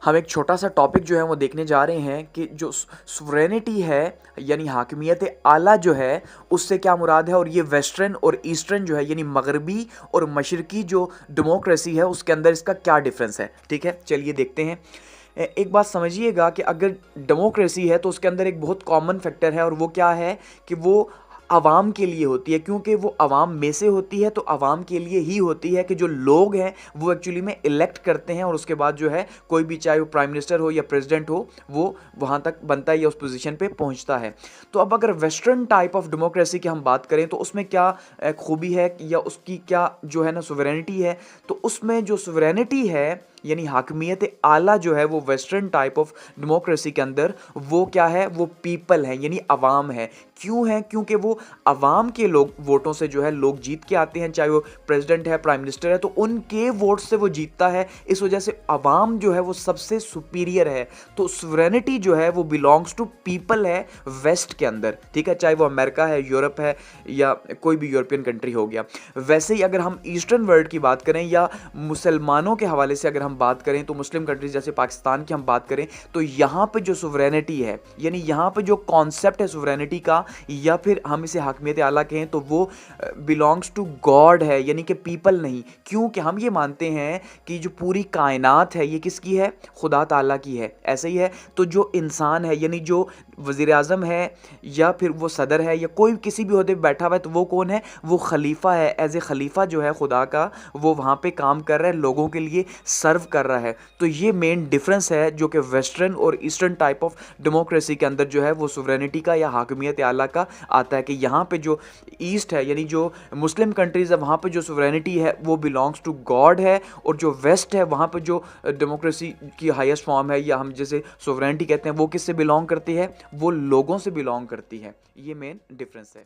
हम एक छोटा सा टॉपिक जो है वो देखने जा रहे हैं कि जो सुवरेनिटी है यानी हाकिमियत आला जो है उससे क्या मुराद है, और ये वेस्टर्न और ईस्टर्न जो है यानी मगरबी और मशरकी जो डेमोक्रेसी है उसके अंदर इसका क्या डिफरेंस है। ठीक है, चलिए देखते हैं। एक बात समझिएगा कि अगर डेमोक्रेसी है तो उसके अंदर एक बहुत कॉमन फैक्टर है, और वो क्या है कि वो आवाम के लिए होती है, क्योंकि वो आवाम में से होती है तो आवाम के लिए ही होती है कि जो लोग हैं वो एक्चुअली में इलेक्ट करते हैं, और उसके बाद जो है कोई भी, चाहे वो प्राइम मिनिस्टर हो या प्रेसिडेंट हो, वो वहाँ तक बनता है या उस पोजीशन पे पहुँचता है। तो अब अगर वेस्टर्न टाइप ऑफ डेमोक्रेसी की हम बात करें तो उसमें क्या खूबी है या उसकी क्या जो है ना सुवरेनिटी है, तो उसमें जो सुवरेनिटी है यानी हाकमियत आला जो है वो वेस्टर्न टाइप ऑफ डेमोक्रेसी के अंदर वो क्या है, वो पीपल है यानी अवाम है। क्यों है? क्योंकि वो अवाम के लोग वोटों से जो है लोग जीत के आते हैं, चाहे वो प्रेसिडेंट है, प्राइम मिनिस्टर है, तो उनके वोट से वो जीतता है। इस वजह से अवाम जो है वो सबसे सुपीरियर है। तो सुवरेनिटी जो है वो बिलोंग्स टू पीपल है वेस्ट के अंदर। ठीक है, चाहे वो अमेरिका है, यूरोप है या कोई भी यूरोपियन कंट्री हो गया। वैसे ही अगर हम ईस्टर्न वर्ल्ड की बात करें या मुसलमानों के हवाले से अगर हम बात करें तो मुस्लिम कंट्रीज जैसे पाकिस्तान की हम बात करें तो यहाँ पे जो सुवरेनिटी है यानी यहाँ पे जो कॉन्सेप्ट है सुवरेनिटी का, या फिर हम इसे हाकमियत आला कहें, तो वो बिलोंग्स टू गॉड है यानी कि पीपल नहीं। क्योंकि हम ये मानते हैं कि जो पूरी कायनात है ये किसकी है? खुदा ताला की है। ऐसे ही है तो जो इंसान है यानी जो वज़ीर आज़म है या फिर वो सदर है या कोई किसी भी ओहदे पे बैठा हुआ है, तो वो कौन है? वो खलीफा है। एज ए खलीफा जो है खुदा का, वो वहाँ पे काम कर रहा है, लोगों के लिए सर्व कर रहा है। तो ये मेन डिफरेंस है जो कि वेस्टर्न और ईस्टर्न टाइप ऑफ डेमोक्रेसी के अंदर जो है वो सुवरेनिटी का या हाकमियत आला का आता है कि यहाँ पे जो ईस्ट है यानी जो मुस्लिम कंट्रीज़ है वहाँ पे जो सुवरेनिटी है वो बिलोंग्स टू गॉड है, और जो वेस्ट है वहाँ पे जो डेमोक्रेसी की हाईएस्ट फॉर्म है या हम जैसे सुवरेनिटी कहते हैं वो किससे बिलोंग करती है? वो लोगों से बिलोंग करती है। ये मेन डिफरेंस है।